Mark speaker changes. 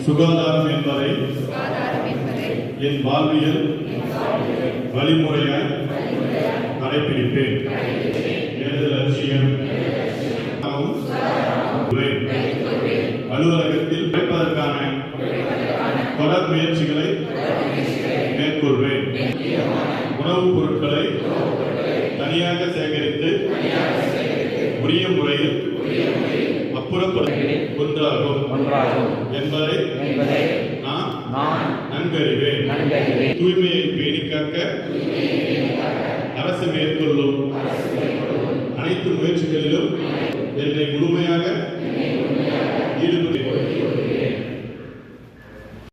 Speaker 1: சுகாதாரம் என்பதை என் வாழ்வியல் வழிமுறையாய் கடைபிடிப்பேன். எனது லட்சியம் அலுவலகத்தில் உழைப்பதற்கான தொடர் முயற்சிகளை மேற்கொள்வேன். உணவுப் பொருட்களை தனியாக சேகரித்து உரிய முறையில் அப்புறப்படுத்த ஒன்றாகும் என்பதை நான் நன்கறிவேன். தூய்மையை பேணி காக்க அரசு மேற்கொள்ளும் அனைத்து முயற்சிகளிலும் என்னை முழுமையாக